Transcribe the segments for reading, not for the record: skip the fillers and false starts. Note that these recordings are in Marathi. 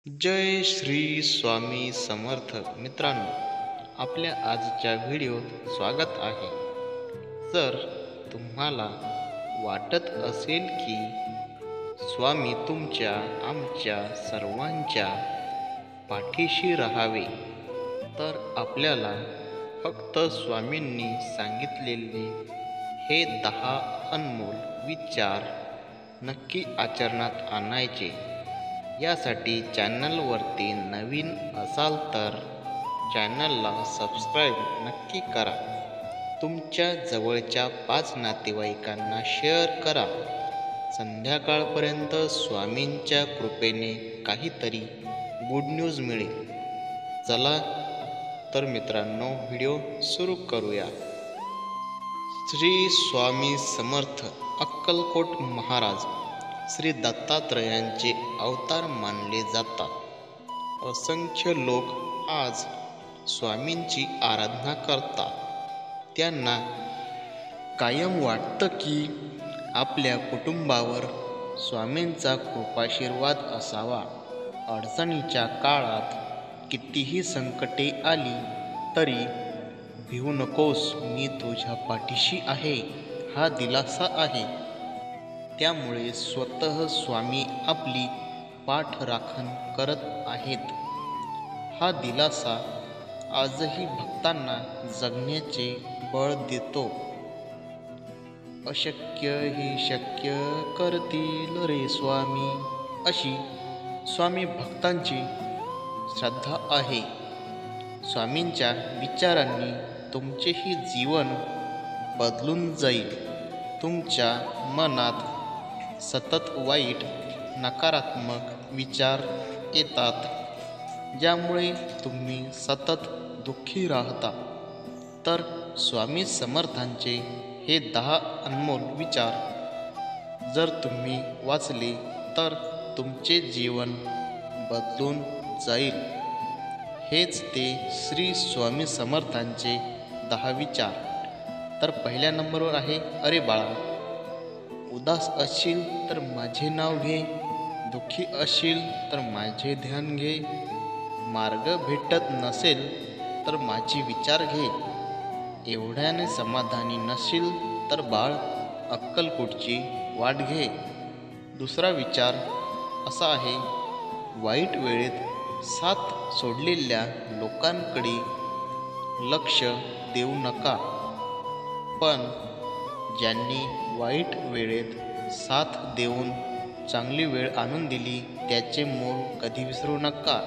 जय श्री स्वामी समर्थ मित्रांनो, आपल्या आजच्या व्हिडिओत स्वागत आहे. जर तुम्हाला वाटत असेल की स्वामी तुमच्या आमच्या सर्वांच्या पाठीशी राहावे, तर आपल्याला फक्त स्वामींनी सांगितलेले हे 10 अनमोल विचार नक्की आचरणात आणायचे. यासाठी चॅनलवरती नवीन असाल तर चॅनलला सबस्क्राईब नक्की करा. तुमच्या जवळच्या 5 नातेवाईकांना शेअर करा. संध्याकाळपर्यंत स्वामींच्या कृपेने काहीतरी गुड न्यूज मिळेल. चला तर मित्रांनो, व्हिडिओ सुरू करूया. श्री स्वामी समर्थ अक्कलकोट महाराज श्री दत्तात्रयांचे अवतार मानले जातात. असंख्य लोक आज स्वामींची आराधना करतात. त्यांना कायम वाटतं की आपल्या कुटुंबावर स्वामींचा कृपाशीर्वाद असावा. अडचणीच्या काळात कितीही संकटे आली तरी भिवू नकोस, मी तुझ्या पाठीशी आहे, हा दिलासा आहे. त्यामुळे स्वतः स्वामी आपली पाठराखण करत आहेत. हा दिलासा आजही भक्तांना जगण्याचे बळ देतो. अशक्य ही शक्य करतील रे स्वामी, अशी स्वामी भक्तांची श्रद्धा आहे. स्वामींच्या विचारांनी तुमचेही जीवन बदलून जाईल. तुमच्या मनात सतत वाईट नकारात्मक विचार येतात, ज्यामुळे तुम्ही सतत दुःखी राहता. तर स्वामी समर्थांचे हे 10 अनमोल विचार जर तुम्ही वाचले तर तुमचे जीवन बदलून जाईल. हेच ते श्री स्वामी समर्थांचे 10 विचार. तर पहिल्या नंबरवर आहे, अरे बाळा, उदास असशील तर माझे नाव घे, दुःखी असशील तर माझे ध्यान घे, मार्ग भेटत नसेल तर माझे विचार घे, एवढ्याने समाधानी नसशील तर बाळ अक्कलकोटची वाट घे. दुसरा विचार असा आहे, वाईट वेळेत साथ सोडलेल्या लोकांकडे लक्ष देऊ नका, पण ज्यांनी वाईट वेळेत साथ देऊन चांगली वेळ आणून दिली त्याचे मोल कधी विसरू नका.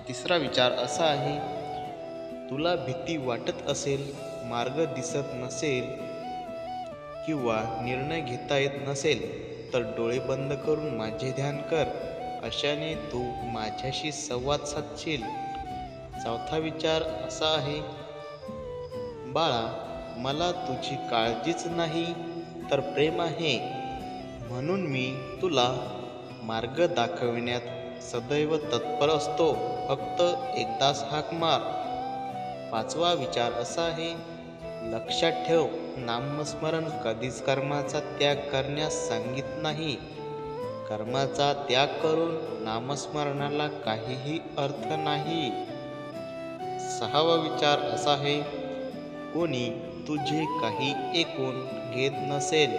तिसरा विचार असा आहे, तुला भीती वाटत असेल, मार्ग दिसत नसेल किंवा निर्णय घेता येत नसेल तर डोळे बंद करून माझे ध्यान कर. अशाने तू माझ्याशी संवाद साधशील. चौथा विचार असा आहे, बाळा, मला तुझी काळजीच नाही तर प्रेम आहे, म्हणून मी तुला मार्ग दाखविण्यात सदैव तत्पर असतो, फक्त एकदाच हाक मार. पाचवा विचार असा आहे, लक्षात ठेव, नामस्मरण कधीच कर्माचा त्याग करण्यास सांगित नाही. कर्माचा त्याग करून नामस्मरणाला काहीही अर्थ नाही. सहावा विचार असा आहे, कोणी तुझे काही ऐकून घेत नसेल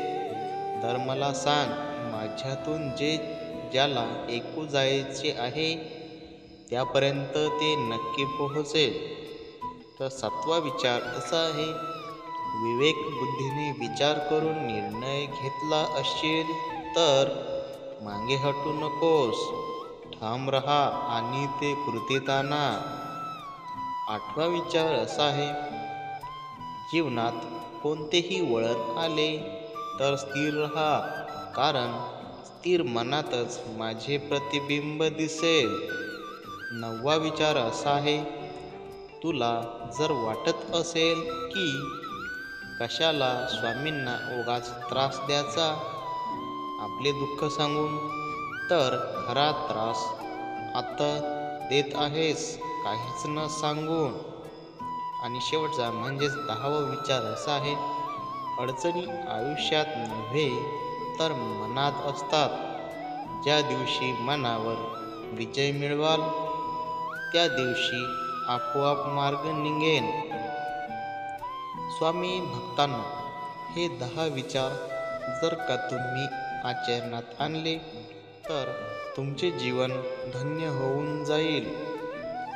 तर मला सांग, माझ्यातून जे ज्याला ऐकू जायचे आहे त्यापर्यंत ते नक्की पोहोचेल. तर सातवा विचार असा आहे, विवेक बुद्धीने विचार करून निर्णय घेतला असशील तर मागे हटू नकोस, ठाम रहा आणि ते कृतीत आणा. आठवा विचार असा आहे, जीवनात कोणतेही वळण आले तर स्थिर रहा, कारण स्थिर मनातच माझे प्रतिबिंब दिसेल. नववा विचार असा आहे, तुला जर वाटत असेल की कशाला स्वामींना उगाच त्रास द्यायचा आपले दुःख सांगून, तर खरा त्रास आता देत आहेस काहीच न सांगून. आणि शेवटचा म्हणजेच 10वा विचार असा आहे, अडचणी आयुष्यात नव्हे तर मनात असतात. ज्या दिवशी मनावर विजय मिळवाल त्या दिवशी आपोआप मार्ग निघेन. स्वामी भक्तांनो, हे 10 विचार जर का तुम्ही आचरणात आणले तर तुमचे जीवन धन्य होऊन जाईल.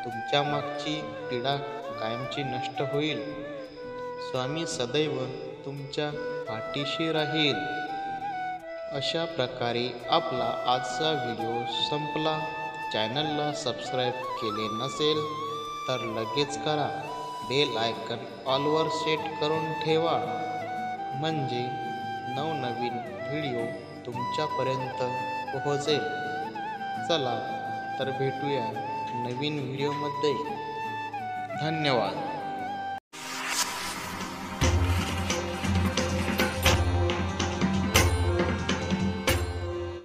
तुमच्या मागची पीडा कायमची नष्ट होईल. स्वामी सदैव तुमच्या पाठीशी राहील. अशा प्रकारे आपला आजचा व्हिडिओ संपला. चॅनलला सबस्क्राईब केले नसेल तर लगेच करा. बेल आयकन ऑलवर सेट करून ठेवा, म्हणजे नवनवीन व्हिडिओ तुमच्यापर्यंत पोहोचेल. चला तर भेटूया नवीन व्हिडिओमध्ये. धन्यवाद.